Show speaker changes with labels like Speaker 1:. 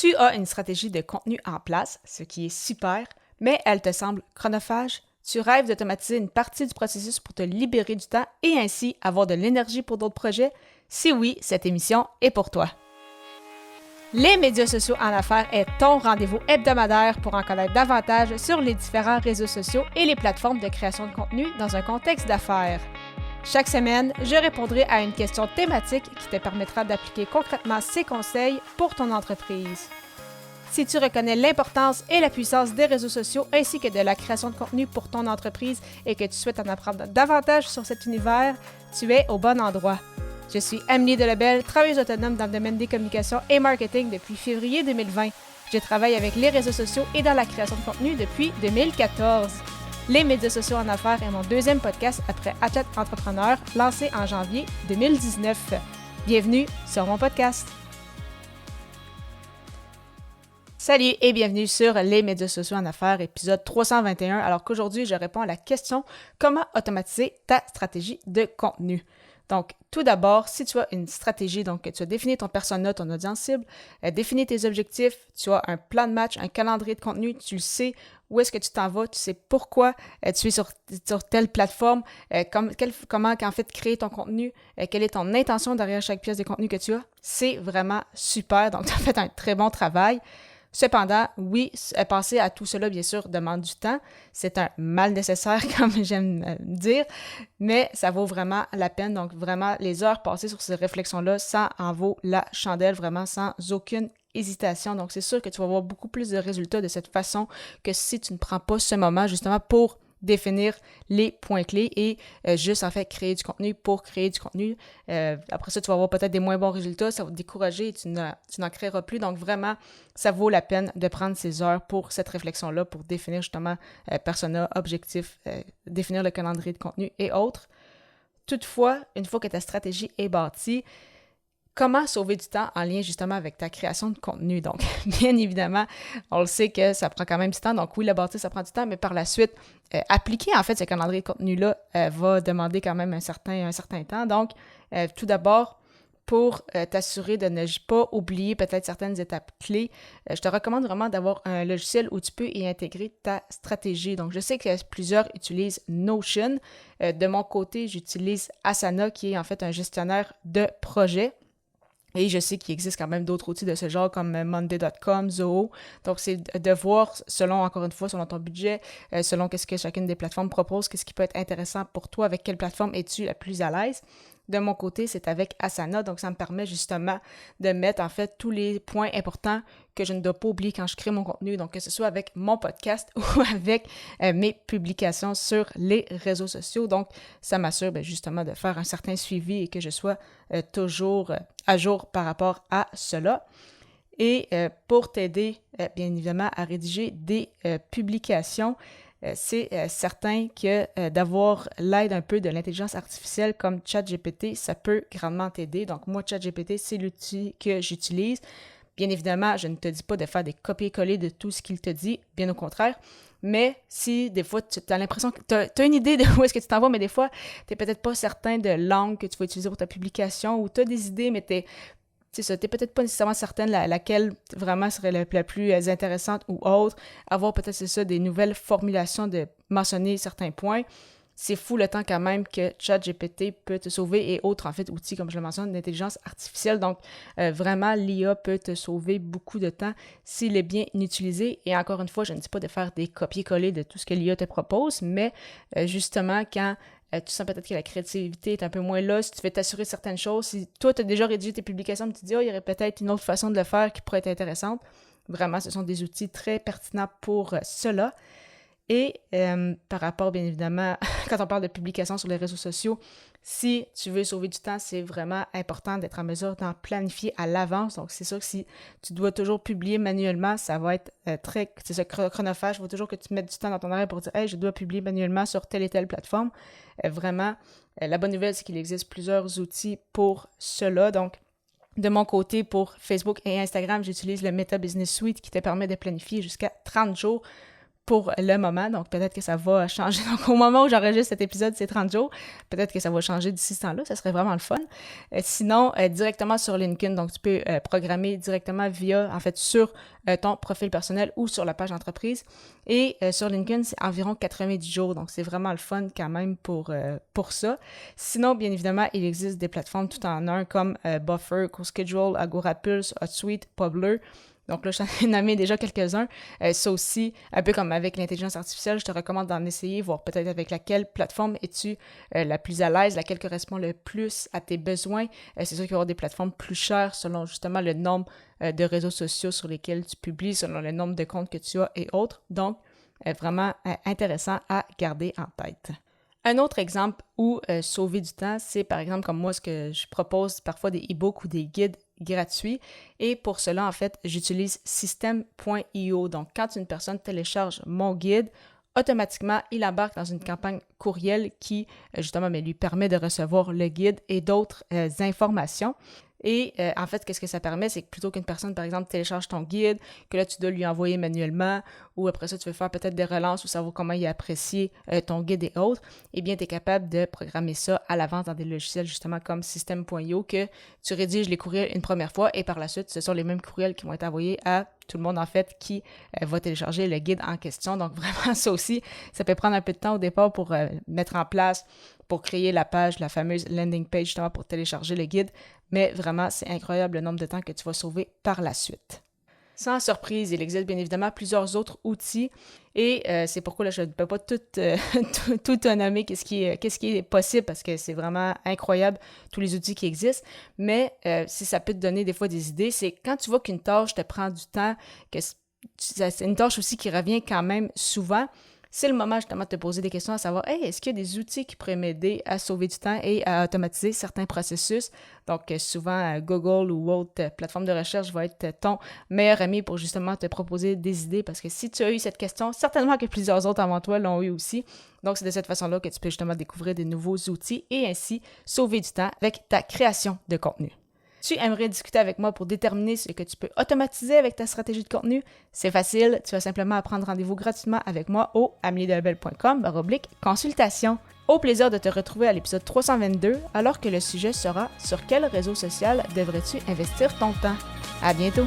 Speaker 1: Tu as une stratégie de contenu en place, ce qui est super, mais elle te semble chronophage. Tu rêves d'automatiser une partie du processus pour te libérer du temps et ainsi avoir de l'énergie pour d'autres projets? Si oui, cette émission est pour toi. Les médias sociaux en affaires est ton rendez-vous hebdomadaire pour en connaître davantage sur les différents réseaux sociaux et les plateformes de création de contenu dans un contexte d'affaires. Chaque semaine, je répondrai à une question thématique qui te permettra d'appliquer concrètement ces conseils pour ton entreprise. Si tu reconnais l'importance et la puissance des réseaux sociaux ainsi que de la création de contenu pour ton entreprise et que tu souhaites en apprendre davantage sur cet univers, tu es au bon endroit. Je suis Amélie Delebel, travailleuse autonome dans le domaine des communications et marketing depuis février 2020. Je travaille avec les réseaux sociaux et dans la création de contenu depuis 2014. Les médias sociaux en affaires est mon deuxième podcast après Athlète Entrepreneur, lancé en janvier 2019. Bienvenue sur mon podcast. Salut et bienvenue sur les médias sociaux en affaires, épisode 321. Alors qu'aujourd'hui, je réponds à la question « Comment automatiser ta stratégie de contenu? » Donc, tout d'abord, si tu as une stratégie, donc tu as défini ton persona, ton audience cible, défini tes objectifs, tu as un plan de match, un calendrier de contenu, tu le sais où est-ce que tu t'en vas, tu sais pourquoi tu es sur telle plateforme, comment en fait créer ton contenu, quelle est ton intention derrière chaque pièce de contenu que tu as, c'est vraiment super. Donc, tu as fait un très bon travail. Cependant, oui, penser à tout cela, bien sûr, demande du temps. C'est un mal nécessaire, comme j'aime dire, mais ça vaut vraiment la peine. Donc, vraiment, les heures passées sur ces réflexions-là, ça en vaut la chandelle, vraiment, sans aucune hésitation. Donc, c'est sûr que tu vas avoir beaucoup plus de résultats de cette façon que si tu ne prends pas ce moment, justement, pour définir les points clés et juste en fait créer du contenu pour créer du contenu. Après ça, tu vas avoir peut-être des moins bons résultats, ça va te décourager et tu n'en créeras plus. Donc vraiment, ça vaut la peine de prendre ces heures pour cette réflexion-là, pour définir justement persona, objectif, définir le calendrier de contenu et autres. Toutefois, une fois que ta stratégie est bâtie, comment sauver du temps en lien justement avec ta création de contenu? Donc, bien évidemment, on le sait que ça prend quand même du temps. Donc oui, le bâtir, ça prend du temps, mais par la suite, appliquer en fait ce calendrier de contenu-là va demander quand même un certain temps. Donc, tout d'abord, pour t'assurer de ne pas oublier peut-être certaines étapes clés, je te recommande vraiment d'avoir un logiciel où tu peux y intégrer ta stratégie. Donc, je sais que plusieurs utilisent Notion. De mon côté, j'utilise Asana, qui est en fait un gestionnaire de projet. Et je sais qu'il existe quand même d'autres outils de ce genre comme Monday.com, Zoho. Donc, c'est de voir selon, encore une fois, selon ton budget, selon qu'est-ce que chacune des plateformes propose, qu'est-ce qui peut être intéressant pour toi, avec quelle plateforme es-tu la plus à l'aise. De mon côté, c'est avec Asana. Donc, ça me permet justement de mettre en fait tous les points importants que je ne dois pas oublier quand je crée mon contenu. Donc, que ce soit avec mon podcast ou avec mes publications sur les réseaux sociaux. Donc, ça m'assure justement de faire un certain suivi et que je sois toujours à jour par rapport à cela. Et pour t'aider, bien évidemment, à rédiger des publications, c'est certain que d'avoir l'aide un peu de l'intelligence artificielle comme ChatGPT, ça peut grandement t'aider. Donc, moi, ChatGPT, c'est l'outil que j'utilise. Bien évidemment, je ne te dis pas de faire des copier-coller de tout ce qu'il te dit, bien au contraire. Mais si des fois, tu as l'impression que tu as une idée de où est-ce que tu t'en vas, mais des fois, tu n'es peut-être pas certain de l'angle que tu vas utiliser pour ta publication ou tu as des idées, mais tu n'es peut-être pas nécessairement certaine laquelle vraiment serait la plus intéressante ou autre. Avoir peut-être, c'est ça, des nouvelles formulations de mentionner certains points. C'est fou le temps quand même que ChatGPT peut te sauver et autres, en fait, outils, comme je le mentionne, d'intelligence artificielle. Donc, vraiment, l'IA peut te sauver beaucoup de temps s'il est bien utilisé. Et encore une fois, je ne dis pas de faire des copier-coller de tout ce que l'IA te propose, mais justement, quand tu sens peut-être que la créativité est un peu moins là, si tu veux t'assurer certaines choses, si toi, tu as déjà rédigé tes publications, tu te dis, il y aurait peut-être une autre façon de le faire qui pourrait être intéressante. Vraiment, ce sont des outils très pertinents pour cela. Et par rapport, bien évidemment, quand on parle de publication sur les réseaux sociaux, si tu veux sauver du temps, c'est vraiment important d'être en mesure d'en planifier à l'avance. Donc, c'est sûr que si tu dois toujours publier manuellement, ça va être c'est ça, chronophage. Il faut toujours que tu mettes du temps dans ton horaire pour dire « Hey, je dois publier manuellement sur telle et telle plateforme. » Vraiment, la bonne nouvelle, c'est qu'il existe plusieurs outils pour cela. Donc, de mon côté, pour Facebook et Instagram, j'utilise le Meta Business Suite qui te permet de planifier jusqu'à 30 jours pour le moment, donc peut-être que ça va changer. Donc au moment où j'enregistre cet épisode, c'est 30 jours. Peut-être que ça va changer d'ici ce temps-là, ça serait vraiment le fun. Sinon, directement sur LinkedIn, donc tu peux programmer directement sur ton profil personnel ou sur la page d'entreprise. Et sur LinkedIn, c'est environ 90 jours, donc c'est vraiment le fun quand même pour ça. Sinon, bien évidemment, il existe des plateformes tout en un comme Buffer, CoSchedule, AgoraPulse, HotSuite, Publer. Donc là, j'en ai nommé déjà quelques-uns. Ça aussi, un peu comme avec l'intelligence artificielle, je te recommande d'en essayer, voir peut-être avec laquelle plateforme es-tu la plus à l'aise, laquelle correspond le plus à tes besoins. C'est sûr qu'il va y avoir des plateformes plus chères selon justement le nombre de réseaux sociaux sur lesquels tu publies, selon le nombre de comptes que tu as et autres. Donc, vraiment intéressant à garder en tête. Un autre exemple où sauver du temps, c'est par exemple comme moi ce que je propose parfois des e-books ou des guides gratuits. Et pour cela, en fait, j'utilise system.io. Donc, quand une personne télécharge mon guide, automatiquement, il embarque dans une campagne courriel qui, justement, lui permet de recevoir le guide et d'autres informations. Et en fait, qu'est-ce que ça permet? C'est que plutôt qu'une personne, par exemple, télécharge ton guide, que là, tu dois lui envoyer manuellement, ou après ça, tu veux faire peut-être des relances ou savoir comment il a apprécié ton guide et autres, eh bien, tu es capable de programmer ça à l'avance dans des logiciels, justement, comme System.io, que tu rédiges les courriels une première fois et par la suite, ce sont les mêmes courriels qui vont être envoyés à tout le monde, en fait, qui va télécharger le guide en question. Donc, vraiment, ça aussi, ça peut prendre un peu de temps au départ pour mettre en place, pour créer la page, la fameuse landing page, justement, pour télécharger le guide. Mais vraiment, c'est incroyable le nombre de temps que tu vas sauver par la suite. Sans surprise, il existe bien évidemment plusieurs autres outils et c'est pourquoi là, je ne peux pas tout te nommer qu'est-ce qui est possible parce que c'est vraiment incroyable tous les outils qui existent. Mais si ça peut te donner des fois des idées, c'est quand tu vois qu'une tâche te prend du temps, que c'est une tâche aussi qui revient quand même souvent, c'est le moment justement de te poser des questions à savoir, hey, est-ce qu'il y a des outils qui pourraient m'aider à sauver du temps et à automatiser certains processus? Donc, souvent, Google ou autre plateforme de recherche va être ton meilleur ami pour justement te proposer des idées parce que si tu as eu cette question, certainement que plusieurs autres avant toi l'ont eu aussi. Donc, c'est de cette façon-là que tu peux justement découvrir de nouveaux outils et ainsi sauver du temps avec ta création de contenu. Tu aimerais discuter avec moi pour déterminer ce que tu peux automatiser avec ta stratégie de contenu? C'est facile, tu vas simplement prendre rendez-vous gratuitement avec moi au ameliedelabel.com/consultation. Au plaisir de te retrouver à l'épisode 322 alors que le sujet sera « Sur quel réseau social devrais-tu investir ton temps? » À bientôt!